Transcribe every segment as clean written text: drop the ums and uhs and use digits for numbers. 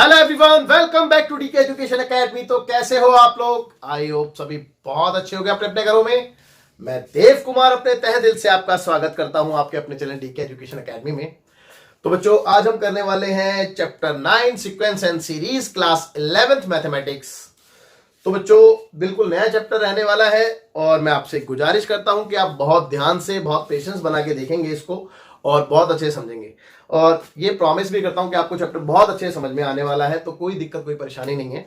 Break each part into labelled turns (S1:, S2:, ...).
S1: Hello everyone, welcome back to DK education academy. तो कैसे हो आप लोग? आई होप सभी बहुत अच्छे हो गए अपने अपने घरों में। मैं देव कुमार अपने तहे दिल से आपका स्वागत करता हूं आपके अपने चैनल डीके एजुकेशन एकेडमी में। तो बच्चों, आज हम करने वाले हैं chapter 9 sequence and series, class 11th mathematics. तो बच्चों, बिल्कुल नया चैप्टर रहने वाला है और मैं आपसे गुजारिश करता हूं कि आप बहुत ध्यान से, बहुत पेशेंस बना के देखेंगे इसको और बहुत अच्छे से समझेंगे। और ये प्रॉमिस भी करता हूं कि आपको चैप्टर बहुत अच्छे से समझ में आने वाला है, तो कोई दिक्कत, कोई परेशानी नहीं है।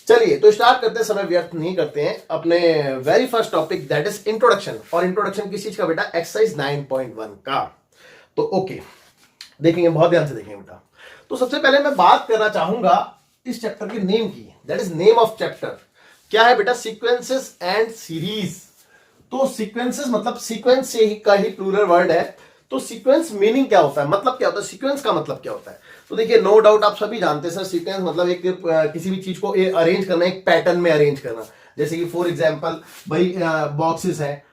S1: चलिए, तो स्टार्ट करते, समय व्यर्थ नहीं करते हैं। अपने very first topic that is introduction. और इंट्रोडक्शन किस चीज का बेटा? एक्सरसाइज 9.1 का। तो ओके, देखेंगे, बहुत ध्यान से देखेंगे बेटा। तो सबसे पहले मैं बात करना चाहूंगा इस चैप्टर के नेम की। That is name of chapter क्या है बेटा? Sequences and series. तो सीक्वेंसेस मतलब सीक्वेंस से ही का ही प्लूरल वर्ड है। तो सीक्वेंस मीनिंग क्या होता है, मतलब क्या होता है, सीक्वेंस का मतलब क्या होता है? तो देखिए, नो डाउट आप सभी जानते हैं सर, सीक्वेंस मतलब एक किसी भी चीज को अरेंज करना, एक पैटर्न में अरेंज करना। जैसे कि फॉर एग्जांपल भाई, बॉक्सेस है,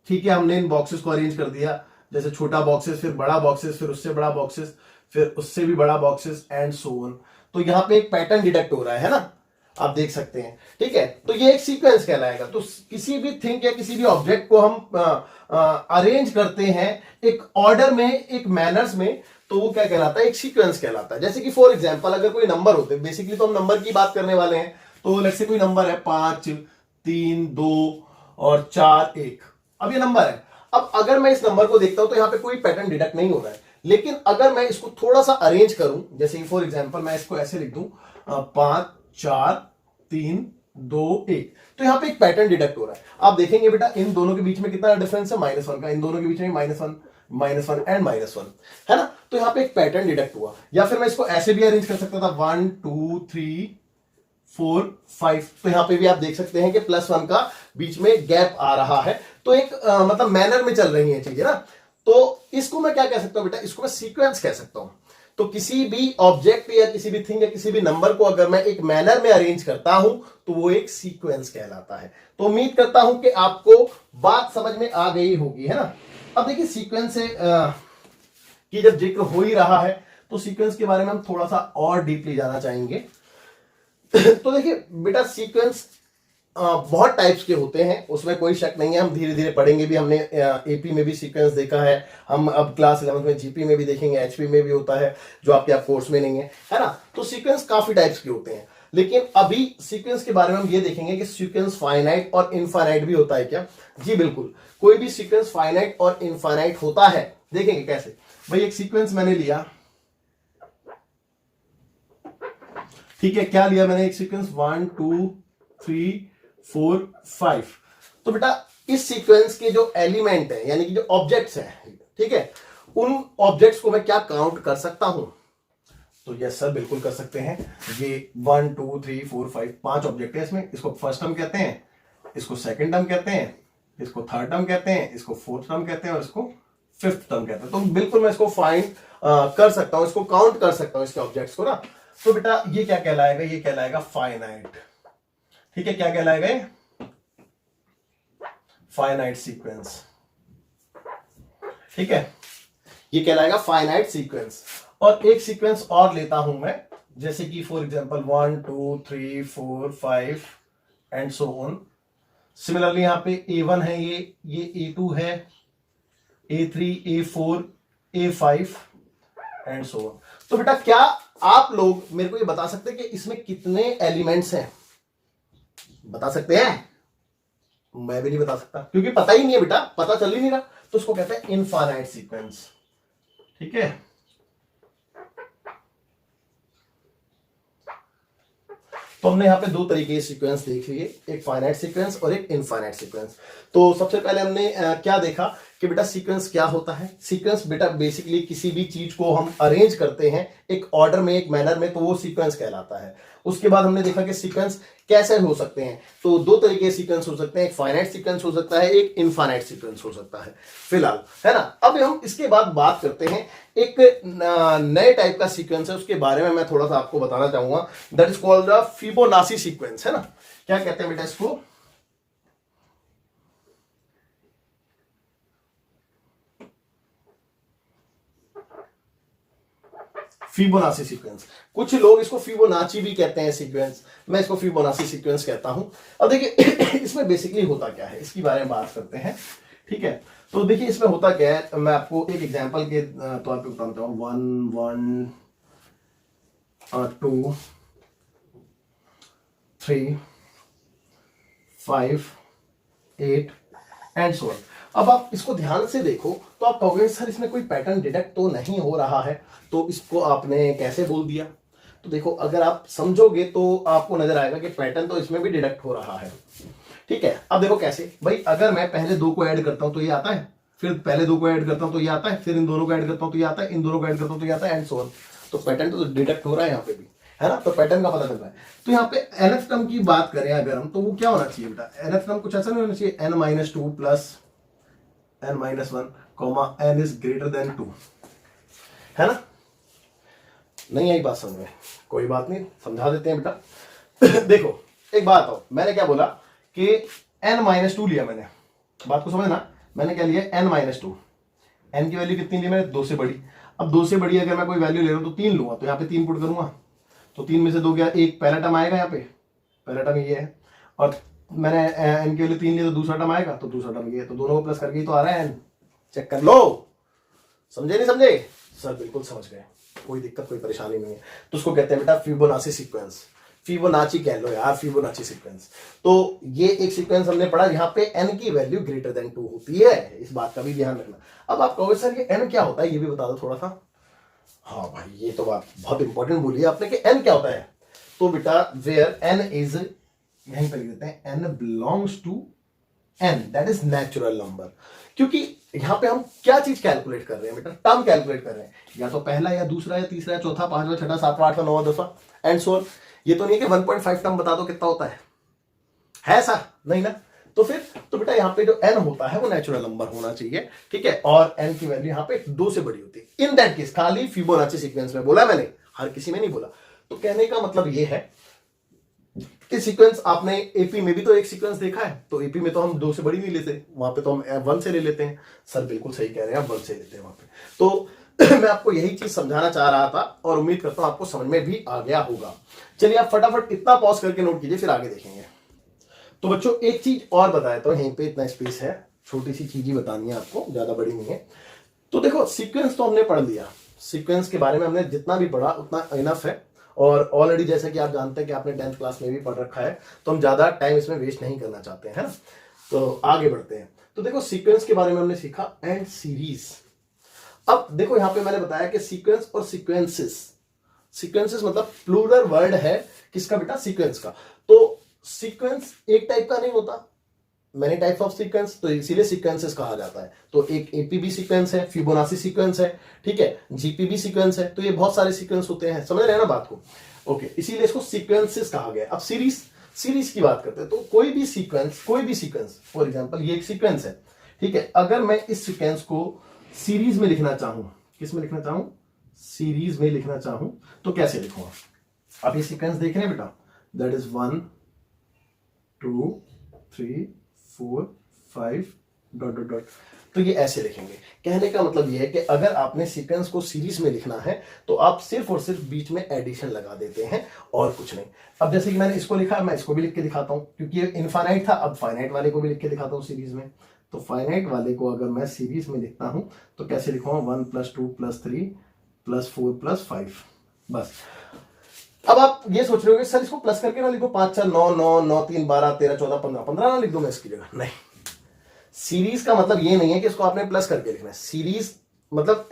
S1: ठीक है, हमने इन बॉक्सेस को अरेंज कर दिया। जैसे छोटा बॉक्सेस, फिर बड़ा बॉक्सेस, फिर उससे बड़ा बॉक्सेस, फिर उससे भी बड़ा बॉक्सेस एंड सो ऑन। तो यहां पे एक पैटर्न डिटेक्ट हो रहा है ना, आप देख सकते हैं। ठीक है, तो ये एक सीक्वेंस कहलाएगा। तो किसी भी थिंग या किसी भी ऑब्जेक्ट को हम अरेंज करते हैं एक ऑर्डर में, एक मैनर्स में, तो वो क्या कहलाता है? एक सीक्वेंस कहलाता है। जैसे कि फॉर एग्जांपल अगर कोई नंबर होते हैं, बेसिकली तो हम नंबर की बात करने वाले हैं। तो लेट्स से कोई नंबर है 5 3 2 और 4 1। अब ये नंबर है। अब अगर मैं इस नंबर को देखता हूं तो यहां पे कोई पैटर्न डिटेक्ट नहीं हो रहा है। लेकिन अगर मैं इसको थोड़ा सा अरेंज करूं, जैसे कि फॉर एग्जांपल मैं इसको ऐसे लिख दूं, 5 4 3 2 1, तो यहां पे एक पैटर्न डिटेक्ट हो रहा है। आप देखेंगे बेटा, इन दोनों के बीच में कितना डिफरेंस है? -1 का। इन दोनों के बीच में -1 एंड -1 है ना। तो यहां पे एक पैटर्न डिटेक्ट हुआ। या फिर मैं इसको ऐसे भी अरेंज कर सकता था, 1 2 3 4 5। तो यहां पे भी आप देख सकते हैं कि +1 का बीच में गैप आ रहा है। तो एक मतलब मैनर में चल रही है चीजें ना। तो इसको मैं क्या कह सकता हूं बेटा? इसको मैं सीक्वेंस कह सकता हूं। तो किसी भी ऑब्जेक्ट या किसी भी थिंग या किसी भी नंबर को अगर मैं एक मैनर में अरेंज करता हूं तो वो एक सीक्वेंस कहलाता है। तो उम्मीद करता हूं कि आपको बात समझ में आ गई होगी, है ना। अब देखिए, सीक्वेंस से की जब जिक्र हो ही रहा है तो सीक्वेंस के बारे में हम थोड़ा सा और डीपली जाना चाहेंगे। तो देखिए बेटा, सीक्वेंस बहुत टाइप्स के होते हैं, उसमें कोई शक नहीं है। हम धीरे धीरे पढ़ेंगे भी। हमने एपी में भी सीक्वेंस देखा है, हम अब क्लास 11th में जीपी में भी देखेंगे, एचपी में भी होता है, जो आपके आप कोर्स में नहीं है ना। तो सीक्वेंस काफी टाइप्स के होते हैं। लेकिन अभी सीक्वेंस के बारे में हम ये देखेंगे कि सीक्वेंस फाइनाइट और इनफाइनाइट भी होता है क्या? जी बिल्कुल, कोई भी सीक्वेंस फाइनाइट और इनफाइनाइट होता है। देखेंगे कैसे। भाई, एक सीक्वेंस मैंने लिया, ठीक है, क्या लिया मैंने? एक सीक्वेंस 1 2 3 4 5। तो बेटा, इस सीक्वेंस के जो एलिमेंट है, यानी कि जो ऑब्जेक्ट्स हैं, ठीक है, उन ऑब्जेक्ट्स को मैं क्या काउंट कर सकता हूं? तो यस सर, बिल्कुल कर सकते हैं। ये 1 2 3 4 5 5 ऑब्जेक्ट है इसमें। इसको फर्स्ट टर्म कहते हैं, इसको सेकंड टर्म कहते हैं, इसको थर्ड टर्म कहते हैं, इसको फोर्थ टर्म कहते हैं और इसको फिफ्थ टर्म कहते हैं। तो बिल्कुल मैं इसको फाइंड कर सकता हूं, इसको काउंट कर सकता हूं, इसके ऑब्जेक्ट्स को ना। तो बेटा, ये क्या कहलाएगा? ये कहलाएगा फाइनाइट। ठीक है, क्या कहलाएगा? Finite sequence. ठीक है, ये कहलाएगा फाइनाइट सीक्वेंस। और एक सीक्वेंस और लेता हूं मैं, जैसे कि for example 1 2 3 4 5 and so on. Similarly यहां पे A1 है, ये A2 है, A3 A4 A5 and so on. तो बेटा, क्या आप लोग मेरे को ये बता सकते हैं कि इसमें कितने एलिमेंट्स हैं? बता सकते हैं? मैं भी नहीं बता सकता, क्योंकि पता ही नहीं है बेटा, पता चल ही नहीं रहा। तो उसको कहते हैं इनफाइनाइट सीक्वेंस। ठीक है, तो हमने यहां पे दो तरीके के सीक्वेंस देख लिए, एक फाइनाइट सीक्वेंस और एक इनफाइनाइट सीक्वेंस। तो सबसे पहले हमने क्या देखा कि बेटा सीक्वेंस क्या होता है? सीक्वेंस बेटा बेसिकली किसी भी चीज को हम अरेंज करते हैं एक ऑर्डर में, एक मैनर में, तो वो सीक्वेंस कहलाता है। उसके बाद हमने देखा कि सीक्वेंस कैसे हो सकते हैं। तो दो तरीके के सीक्वेंस हो सकते हैं, एक फाइनाइट सीक्वेंस हो सकता है, एक इनफाइनाइट सीक्वेंस हो सकता है फिलहाल, है ना। अब हम इसके बाद बात करते हैं एक नए टाइप का सीक्वेंस है, उसके बारे में मैं थोड़ा सा आपको बताना चाहूंगा। That is called the Fibonacci sequence, है ना। क्या कहते हैं बेटा इसको? Fibonacci sequence. कुछ लोग इसको फिबोनाची भी कहते हैं सीक्वेंस, मैं इसको फिबोनाची सीक्वेंस कहता हूं। अब देखिए इसमें बेसिकली होता क्या है, इसके बारे में बात करते हैं, ठीक है। तो देखिए इसमें होता क्या है, मैं आपको एक एग्जांपल के तौर पे बताता हूं। 1 1 2 3 5 8 एंड सो ऑन। अब आप इसको ध्यान से देखो तो आप कहोगे सर इसमें कोई पैटर्न डिटेक्ट तो नहीं हो रहा है, तो इसको आपने कैसे बोल दिया। तो देखो अगर आप समझोगे तो आपको नजर आएगा कि पैटर्न तो इसमें भी डिटेक्ट हो रहा है, ठीक है। अब देखो कैसे भाई, अगर मैं पहले दो को ऐड करता हूं तो ये आता है, फिर पहले दो को ऐड करता हूं तो ये आता है, फिर इन दोनों को ऐड करता हूं तो ये आता है, इन दोनों को ऐड करता हूं तो ये आता है एंड सो ऑन। तो पैटर्न तो डिटेक्ट हो रहा है यहाँ पे भी, है ना, तो पैटर्न का पता चल रहा है। तो यहाँ पे nth टर्म की बात करें अगर हम, तो वो क्या होना चाहिए बेटा, nth टर्म कुछ ऐसा नहीं होना चाहिए n-2 plus n-1 comma n is greater then 2, है ना। नहीं आई बात समझ में, कोई बात नहीं, समझा देते हैं बेटा। देखो एक बात हो, मैंने क्या बोला कि n-2 लिया मैंने, बात को समझना, मैंने क्या लिया n-2, n की वैल्यू कितनी ली मैंने, 2 से बड़ी। अब 2 से बड़ी अगर मैं कोई वैल्यू ले रहा हूं तो 3 लूंगा, तो यहाँ पे 3 पुट करूंगा, तो 3 में से 2 गया, एक पहला टर्म आएगा यहाँ पे, पहला टर्म ये है, और मैंने n की वैल्यू 3 ली तो दूसरा टर्म आएगा, तो दूसरा टर्म ये है, तो दोनों को प्लस करके ही तो आ रहा है n। चेक कर लो, समझे नहीं समझे सर, बिल्कुल समझ गए, कोई दिक्कत कोई परेशानी नहीं है। तो उसको कहते हैं बेटा फिबोनाची सीक्वेंस, फिबोनाची कह लो यार, फिबोनाची सीक्वेंस। तो ये एक सीक्वेंस हमने पढ़ा यहाँ पे n की वैल्यू ग्रेटर देन 2 होती है, इस बात का भी ध्यान रखना। अब आप कहोगे सर ये n क्या होता है, ये भी बता दो थोड़ा सा। हाँ भाई ये तो बात बहुत इंपॉर्टेंट बोली आपने कि n क्या होता है। तो बेटा वेयर n इज, यहीं पर लिख देते हैं n belongs to n, that is natural number. क्योंकि यहां पे हम क्या चीज कैलकुलेट कर रहे हैं बेटा, टर्म कैलकुलेट कर रहे हैं, या तो पहला या दूसरा या तीसरा या चौथा पांचवा छठा सातवां आठवां नौवां दसवां एंड सो ऑन। ये तो नहीं है कि 1.5 टर्म बता दो कितना होता है ऐसा नहीं ना। तो फिर तो बेटा यहाँ पे जो n होता है वो नेचुरल नंबर होना चाहिए, ठीक है, और n की वैल्यू यहाँ पे 2 से बड़ी होती है। इन दैट केस, खाली फिबोनाची सीक्वेंस में बोला मैंने, हर किसी में नहीं बोला। तो कहने का मतलब ये है कि सीक्वेंस आपने एपी में भी तो एक सीक्वेंस देखा है, तो एपी में तो हम 2 से बड़ी नहीं लेते, वहां पे तो हम 1 से ले लेते हैं। सर बिल्कुल सही कह रहे हैं, आप 1 से लेते हैं वहां पे। तो मैं आपको यही चीज समझाना चाह रहा था और उम्मीद करता हूं आपको समझ में भी आ गया होगा। चलिए आप फटाफट इतना पॉज करके नोट कीजिए, फिर आगे देखेंगे। तो बच्चों एक चीज और बताया, तो यहीं पे इतना स्पेस है, छोटी सी चीज ही बतानी है आपको, ज्यादा बड़ी नहीं है। तो देखो सीक्वेंस तो हमने पढ़ लिया, सीक्वेंस के बारे में हमने जितना भी पढ़ा उतना इनफ है, और ऑलरेडी जैसे कि आप जानते हैं कि आपने 10th क्लास में भी पढ़ रखा है, तो हम ज्यादा टाइम इसमें वेस्ट नहीं करना चाहते हैं, है ना। तो आगे बढ़ते हैं। तो देखो सीक्वेंस के बारे में हमने सीखा एंड सीरीज। अब देखो यहां पे मैंने बताया कि सीक्वेंस और सीक्वेंसेस, सीक्वेंसेस मतलब प्लूरल वर्ड है किसका बेटा, सीक्वेंस का। तो सीक्वेंस एक टाइप का नहीं होता, मैनी टाइप्स ऑफ सीक्वेंस, तो इसीलिए सीक्वेंसेस कहा जाता है। तो एक एपीबी सीक्वेंस है, फिबोनाची सीक्वेंस है, ठीक है, जीपीबी सीक्वेंस है, तो ये बहुत सारे सीक्वेंस होते हैं, समझ रहे हैं ना बात को। ओके, इसीलिए इसको सीक्वेंसेस कहा गया। अब सीरीज की बात करते हैं, तो कोई भी सीक्वेंस फॉर एग्जांपल ये एक सीक्वेंस है, ठीक है, अगर मैं इस सीक्वेंस को सीरीज में लिखना चाहूं, किस में लिखना चाहूं, सीरीज में लिखना चाहूं, तो कैसे लिखूंगा। अब ये सीक्वेंस देख रहे हैं बेटा, that is 1 2 3 4 5 dot dot dot, तो ये ऐसे लिखेंगे। कहने का मतलब ये है कि अगर आपने सीक्वेंस को सीरीज में लिखना है तो आप सिर्फ और सिर्फ बीच में एडिशन लगा देते हैं और कुछ नहीं। अब जैसे कि मैंने इसको लिखा, मैं इसको भी लिख के दिखाता हूं, क्योंकि ये इनफाइनाइट था, अब फाइनाइट वाले को भी लिख के दिखाता हूं सीरीज में। तो फाइनाइट वाले को अगर मैं सीरीज में लिखता हूं तो कैसे लिखूंगा, 1 + 2 + 3 + 4 + 5, बस। अब आप ये सोच रहे हो सर इसको प्लस करके ना लिखो, 5 4 9 9 9 3 12 13 14 15 15 ना लिख दो मैं इसकी जगह, नहीं। सीरीज का मतलब ये नहीं है कि इसको आपने प्लस करके लिखना है। सीरीज मतलब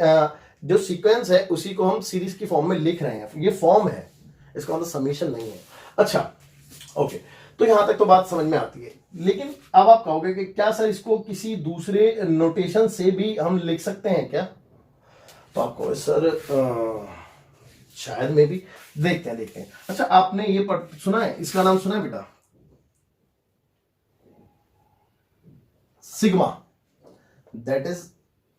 S1: जो सीक्वेंस है उसी को हम सीरीज की फॉर्म में लिख रहे हैं, ये फॉर्म है, इसका मतलब समीशन नहीं है। अच्छा ओके, तो यहां तक तो बात समझ में आती है। लेकिन अब आप कहोगे कि क्या सर इसको किसी दूसरे नोटेशन से भी हम लिख सकते हैं क्या, तो आप कहोगे सर शायद में भी, देखते हैं। अच्छा आपने ये सुना है, इसका नाम सुना है बेटा, sigma, that is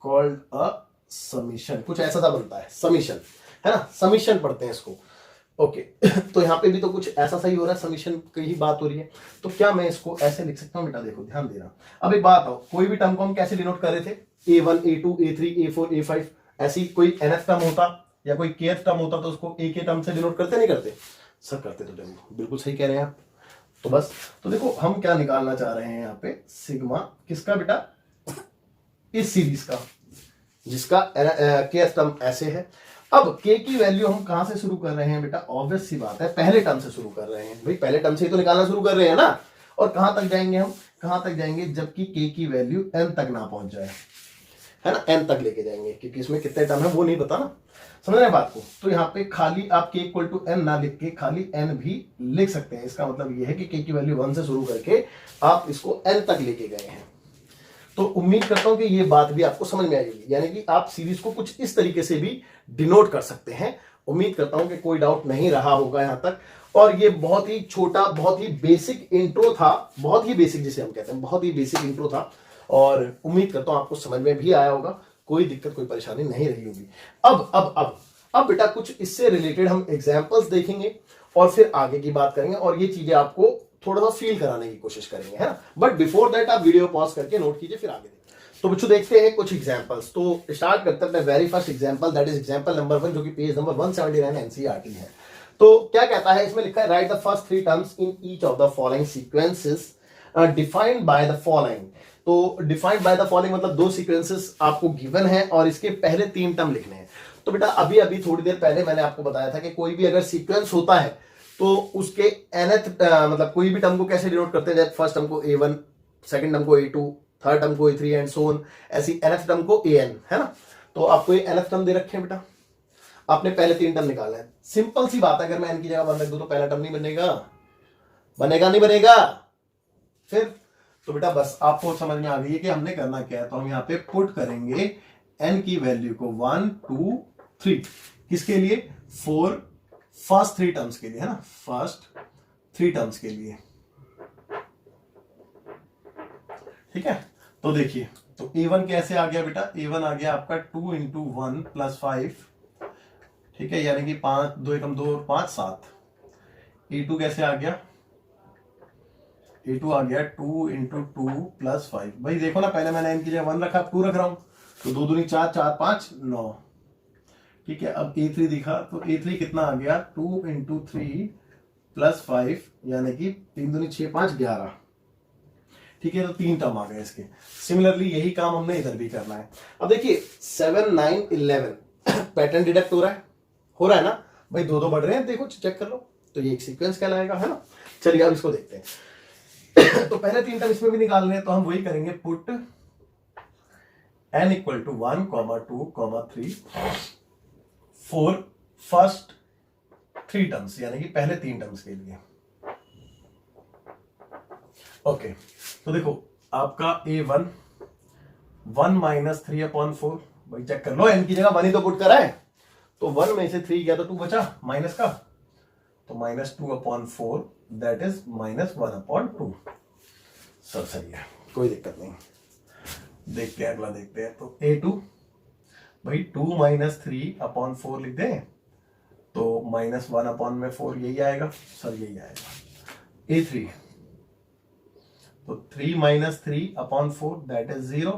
S1: called a summation, कुछ ऐसा सा बनता है समीशन, है ना, समीशन पढ़ते हैं इसको। ओके तो यहां पे भी तो कुछ ऐसा सही हो रहा है, समीशन की ही बात हो रही है। तो क्या मैं इसको ऐसे लिख सकता हूं बेटा, देखो ध्यान देना। अब एक बात हो, कोई भी टर्म को हम कैसे डिनोट कर रहे थे, A1 A2 A3 A4 A5, ऐसी कोई nth टर्म होता, या कोई केथ टर्म होता तो उसको ए के टर्म से डिनोट करते नहीं करते सर? करते तो डेंगू, बिल्कुल सही कह रहे हैं आप। तो बस, तो देखो हम क्या निकालना चाह रहे हैं यहाँ पे, सिग्मा किसका बेटा, इस सीरीज का जिसका के टर्म ऐसे है। अब के की वैल्यू हम कहां से शुरू कर रहे हैं बेटा, ऑब्वियस सी बात है पहले टर्म से शुरू कर रहे हैं भाई, पहले टर्म से ही तो निकालना शुरू कर रहे हैं ना। और कहां तक जाएंगे हम, कहां तक जाएंगे, जबकि के की वैल्यू n तक ना पहुंच जाए, है ना, n तक लेके जाएंगे, क्योंकि इसमें कितने टर्म है वो नहीं पता ना, समझ रहे हैं बात को। तो यहाँ पे खाली आप k इक्वल टू n ना लिख के खाली n भी लिख सकते हैं। इसका मतलब ये है कि k की वैल्यू 1 से शुरू करके आप इसको n तक लेके गए हैं। तो उम्मीद करता हूं कि ये बात भी आपको समझ में आएगी, यानी कि आप सीरीज को कुछ इस तरीके से भी डिनोट कर सकते हैं। उम्मीद करता हूं कि कोई डाउट नहीं रहा होगा यहां तक। और ये बहुत ही छोटा, बहुत ही बेसिक इंट्रो था, बहुत ही बेसिक जिसे हम कहते हैं, बहुत ही बेसिक इंट्रो था। और उम्मीद करता हूं आपको समझ में भी आया होगा, कोई दिक्कत कोई परेशानी नहीं रही होगी। अब बेटा कुछ इससे रिलेटेड हम एग्जाम्पल्स देखेंगे और फिर आगे की बात करेंगे, और ये चीजें आपको थोड़ा सा फील कराने की कोशिश करेंगे, है ना। बट बिफोर दैट आप वीडियो पॉज करके नोट कीजिए, फिर आगे देखिए। तो बच्चों देखते हैं कुछ एग्जांपल्स। तो स्टार्ट करते हैं very first example, that is example number 1, जो कि पेज नंबर 179 एनसीईआरटी है। तो क्या कहता है इसमें, लिखा है right the first 3 terms in each of the following sequences defined by the following. तो डिफाइंड बाय द फॉलोइंग मतलब 2 सीक्वेंसेस आपको गिवन है और इसके पहले 3 टर्म लिखने हैं। तो बेटा अभी अभी थोड़ी देर पहले मैंने आपको बताया था कि कोई भी अगर सीक्वेंस होता है तो उसके nth मतलब कोई भी टर्म को कैसे डिनोट करते हैं, जैसे फर्स्ट टर्म को a1, सेकंड टर्म को a2, थर्ड टर्म को a3 एंड सो ऑन, ऐसी nth टर्म को an, है ना। तो आपको ये nth टर्म दे रखे हैं बेटा, आपने पहले 3 टर्म निकालना है। सिंपल सी बात है, अगर मैं n की जगह 1 रख दूं तो पहला टर्म नहीं बनेगा, बनेगा नहीं बनेगा फिर। तो बेटा बस आपको समझ में आ गई है कि हमने करना क्या है। तो हम यहाँ पे पुट करेंगे n की वैल्यू को 1 2 3, किसके लिए, फर्स्ट 3 टर्म्स के लिए, है ना, फर्स्ट 3 टर्म्स के लिए, ठीक है। तो देखिए, तो a1 कैसे आ गया बेटा, a1 आ गया आपका 2 इंटू 1 प्लस 5, ठीक है, यानी कि 5 2 एकम 2 और 5 7। a2 कैसे आ गया, a2 आ गया 2 इंटू 2 प्लस 5। भाई देखो ना, पहले मैंने n की जगह 1 रखा, 2 रख रहा हूं, तो 2 दूनी 4 4 5 9, ठीक है। अब a3 दिखा, तो a3 कितना आ गया, 2 इंटू 3 प्लस 5, यानी कि 3 दूनी 6 5 11, ठीक है। तो 3 टर्म आ गए इसके। सिमिलरली यही काम हमने इधर भी करना है। अब देखिए 7 9 11 पैटर्न डिडक्ट हो रहा है ना भाई, 2 2 बढ़ रहे हैं, देखो चेक कर लो, तो ये एक सीक्वेंस कहलाएगा, है ना। चलिए अब इसको देखते हैं। तो पहले 3 टर्म इसमें भी निकालने हैं, तो हम वही करेंगे, put n equal to 1 2 3 for first 3 terms, यानी कि पहले 3 टर्म्स के लिए। ओके, तो देखो आपका a1 1 माइनस 3/4, भाई चेक कर लो, n की जगह 1 ही तो पुट करा है, तो 1 में से 3 गया तो 2 बचा माइनस का, तो -2/4 दैट इज -1/2। सब सही है, कोई दिक्कत नहीं। देखते हैं अगला, देखते हैं। तो a2 भाई 2 माइनस 3/4 लिख दें, तो -1/4 यही आएगा सर, यही आएगा। a3 तो 3 माइनस 3/4 दैट इज 0,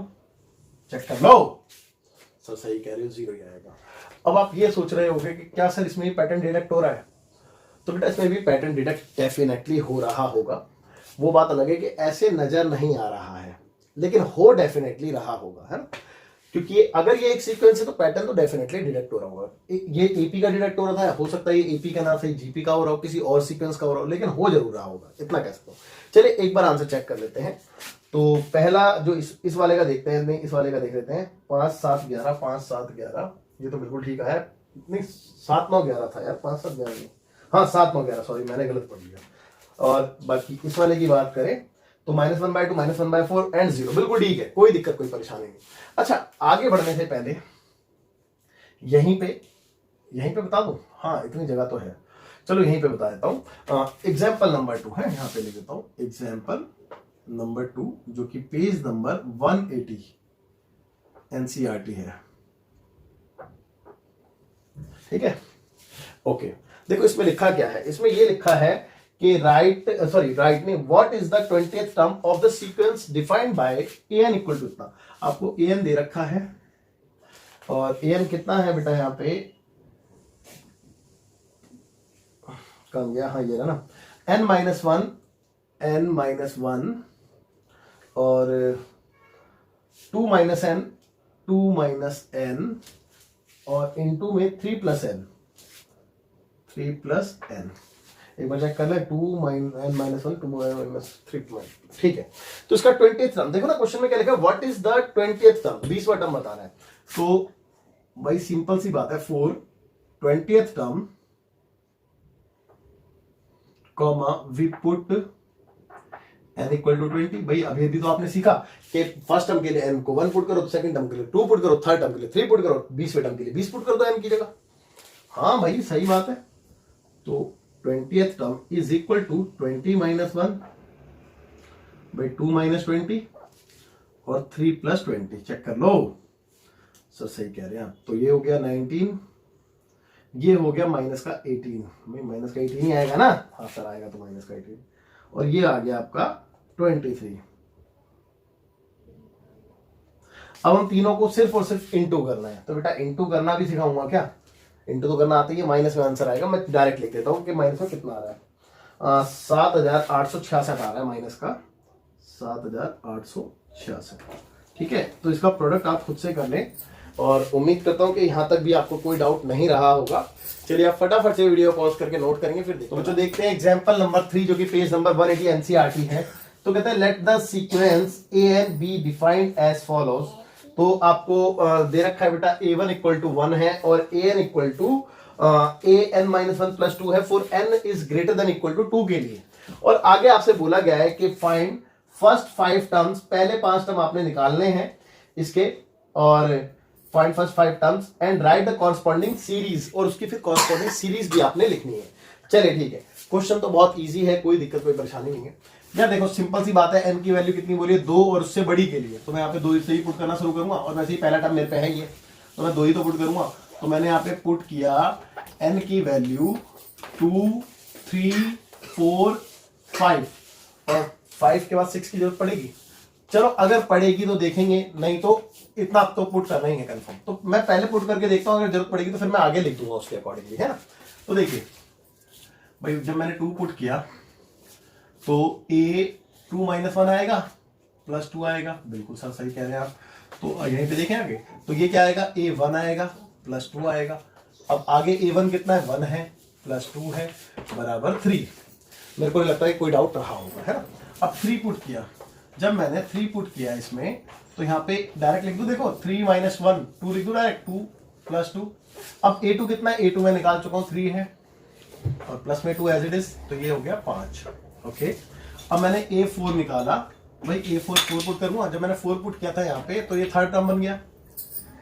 S1: चेक कर लो, सर सही कह रहे हो, 0 ही आएगा। अब आप ये सोच रहे होंगे कि क्या सर इसमें भी पैटर्न डिडक्ट हो रहा है, तो बेटा इसमें भी पैटर्न डिडक्ट डेफिनेटली हो रहा होगा। वो बात अलग है कि ऐसे नजर नहीं आ रहा है, लेकिन हो डेफिनेटली रहा होगा, है ना, क्योंकि अगर ये एक सीक्वेंस है तो पैटर्न तो डेफिनेटली डिडक्ट हो रहा होगा। ये एपी का डिडक्ट हो रहा था, हो सकता है ये एपी का ना सही जीपी का हो रहा हो, किसी और सीक्वेंस का हो रहा हो, लेकिन हो जरूर रहा होगा, इतना कह सकता हूं। चलिए एक बार आंसर चेक कर लेते हैं। तो पहला जो इस वाले का देखते हैं, नहीं इस वाले का देख लेते हैं, 5 7 11 5 7 11, ये तो बिल्कुल ठीक है, नहीं 7 9 11 था यार, 5 7 11 नहीं, हाँ 7 9 11, सॉरी मैंने गलत पढ़ लिया। और बाकी इस वाले की बात करें तो -1/2 -1/4 एंड 0, बिल्कुल ठीक है, कोई दिक्कत कोई परेशानी नहीं। अच्छा आगे बढ़ने से पहले यहीं पे बता दूं, हाँ इतनी जगह तो है, चलो यहीं पे बता देता हूं। एग्जाम्पल नंबर 2 है, यहां पे लिख देता हूं एग्जाम्पल नंबर 2, जो कि पेज नंबर 180 एनसीईआरटी है, ठीक है। ओके, देखो इसमें लिखा क्या है, इसमें ये लिखा है कि राइट नहीं, what is the 20th term of the sequence defined by an equal to इतना। आपको an दे रखा है, और an कितना है बेटा, यहाँ पे कम गया, हाँ ये रहा ना, n माइनस वन और 2 माइनस n और इनटू में 3 प्लस n, एक बार चेक कर ले, 2 n माइनस वन, 2 माइनस 3, ठीक है। तो इसका 20th टर्म देखो ना, क्वेश्चन में क्या लिखा है, what is the 20th term, 20वां टर्म बताना है। तो भाई सिंपल सी बात है, 4 20th term comma we put n equal to 20। भाई अभी भी तो आपने सीखा कि फर्स्ट टर्म के लिए n को 1 पुट करो, सेकंड टर्म के लिए 2 पुट करो, थर्ड टर्म के लिए 3 पुट करो, 20वें टर्म के लिए 20 पुट कर दो n की जगह। हाँ भाई सही बात है। तो 20th term is equal to 20 minus 1 by 2 minus 20 और 3 प्लस 20, चेक कर लो सर, सही कह रहे हैं आप। तो ये हो गया 19, ये हो गया माइनस का 18, भाई माइनस का 18 ही आएगा ना, हाँ सर आएगा, तो माइनस का 18 और ये आ गया आपका 23। अब हम तीनों को सिर्फ और सिर्फ इंटू करना है, तो बेटा इंटू करना भी सिखाऊंगा क्या, इंटू तो करना आता ही है, माइनस में आंसर आएगा, मैं डायरेक्ट लिख देता हूँ कि माइनस में कितना आ रहा है, 7866 आ रहा है माइनस का, 7866, ठीक है। तो इसका प्रोडक्ट आप खुद से कर लें और उम्मीद करता हूं कि यहां तक भी आपको कोई डाउट नहीं रहा होगा। चलिए आप फटाफट से वीडियो पॉज करके नोट करेंगे, फिर देखो बच्चों देखते हैं एग्जांपल नंबर 3 जो कि पेज नंबर 180 एनसीईआरटी है। तो कहते हैं let the sequence a and b defined as follows. तो आपको दे रखा है बेटा a1 इक्वल टू 1 है और an equal to an minus 1 plus 2 है for n is greater than equal to 2 के लिए। और आगे आपसे बोला गया है कि फाइंड फर्स्ट 5 टर्म्स, पहले 5 टर्म आपने निकालने हैं इसके, और find first 5 terms and right the corresponding series, और उसकी फिर कॉरस्पॉन्डिंग सीरीज भी आपने लिखनी है। चलिए ठीक है, क्वेश्चन तो बहुत इजी है, कोई दिक्कत कोई परेशानी नहीं है यार। देखो सिंपल सी बात है, n की वैल्यू कितनी बोली है 2 और उससे बड़ी के लिए, तो मैं यहाँ पे 2 से ही पुट करना शुरू करूंगा, और वैसे ही पहला टर्म मेरे पे है ये, तो मैं 2 ही तो पुट करूंगा। तो मैंने यहाँ पे पुट किया n की वैल्यू 2, 3, 4, 5 और 5 के बाद 6 की जरूरत पड़ेगी। चलो अगर पड़ेगी तो देखेंगे, नहीं तो इतना तो पुट करना ही है कंफर्म। तो मैं पहले पुट करके देखता हूँ, अगर जरूरत पड़ेगी तो फिर मैं आगे लिख दूंगा उसके अकॉर्डिंगली, है ना। तो देखिए भाई जब मैंने 2 पुट किया तो a 2 माइनस 1 आएगा प्लस 2 आएगा, बिल्कुल सर सही कह रहे हैं आप। तो यहीं पे देखें आगे, तो ये क्या आएगा, a1 आएगा प्लस 2 आएगा। अब आगे a1 कितना है, 1 है प्लस 2 है बराबर 3। मेरे को लगता है कोई डाउट रहा होगा, है ना। अब 3 पुट किया, जब मैंने 3 पुट किया इसमें, तो यहाँ पे डायरेक्ट लिख दो, देखो 3 माइनस 1 2 लिख दो डायरेक्ट, 2 प्लस 2। अब a2 कितना है, a2 मैं निकाल चुका हूँ 3 है और प्लस में 2 एज इट इज, तो ये हो गया 5। ओके, अब मैंने a4 निकाला, भाई a4 4 पुट करूंगा, जब मैंने 4 पुट किया था यहाँ पे तो ये थर्ड टर्म बन गया,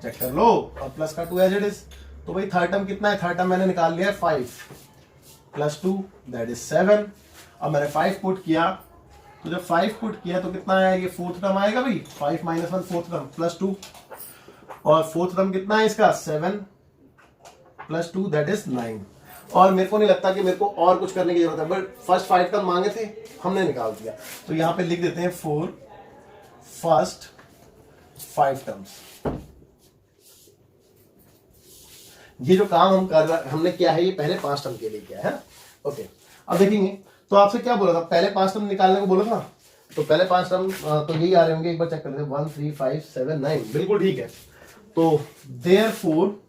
S1: चेक कर लो, और प्लस का 2 एज इट इज। तो भाई थर्ड टर्म कितना है, थर्ड टर्म मैंने निकाल लिया 5 प्लस 2 दैट इज 7। अब मैंने 5 पुट किया, तो जब 5 पुट किया तो कितना आया, ये फोर्थ टर्म आएगा भाई, 5 माइनस 1 फोर्थ टर्म प्लस 2, और फोर्थ टर्म कितना है इसका 7 प्लस 2 दैट इज 9। और मेरे को नहीं लगता कि मेरे को और कुछ करने की जरूरत है, बट फर्स्ट 5 टर्म मांगे थे हमने निकाल दिया। तो यहां पे लिख देते हैं 4 फर्स्ट 5 टर्म्स। ये जो काम हमने किया है ये पहले 5 टर्म के लिए किया है। ओके, अब देखेंगे तो आपसे क्या बोला था, पहले 5 टर्म निकालने को बोला था, तो पहले 5 टर्म तो यही आ रहे होंगे, एक बार चेक कर लेते हैं, 1 3 5 7 9, बिल्कुल ठीक है। तो therefore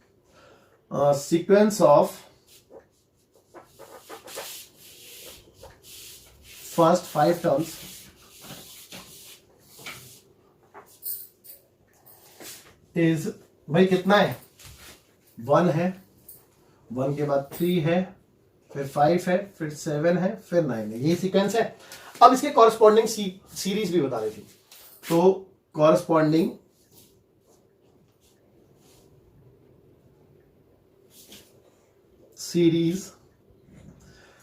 S1: sequence of first 5 terms is, भाई कितना है, 1 है, 1 के बाद 3 है, फिर 5 है, फिर 7 है, फिर 9 है, यही सीक्वेंस है। अब इसके कॉरस्पॉन्डिंग सीरीज भी बता रही थी, तो कॉरस्पॉन्डिंग सीरीज,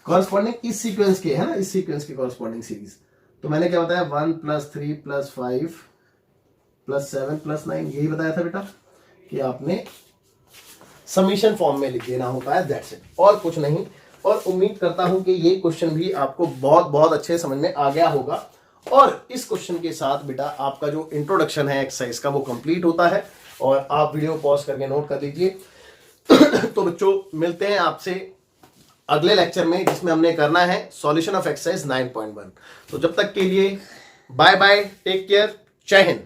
S1: कॉरस्पॉन्डिंग इस सीक्वेंस के है ना, इस सीक्वेंस की कॉरस्पॉन्डिंग सीरीज। तो मैंने क्या बताया, 1 प्लस 3 प्लस 5 प्लस 7 प्लस 9, यही बताया था बेटा कि आपने समीशन फॉर्म में लिख देना होता है, दैट्स इट, और कुछ नहीं। और उम्मीद करता हूं कि ये क्वेश्चन भी आपको बहुत बहुत अच्छे समझ में आ गया होगा। और इस क्वेश्चन के साथ बेटा आपका जो इंट्रोडक्शन है एक्सरसाइज का वो कंप्लीट होता है, और आप वीडियो पॉज करके नोट कर लीजिए। तो बच्चों मिलते हैं आपसे अगले लेक्चर में, जिसमें हमने करना है सॉल्यूशन ऑफ एक्सरसाइज 9.1। तो जब तक के लिए बाय बाय, टेक केयर, जय हिंद।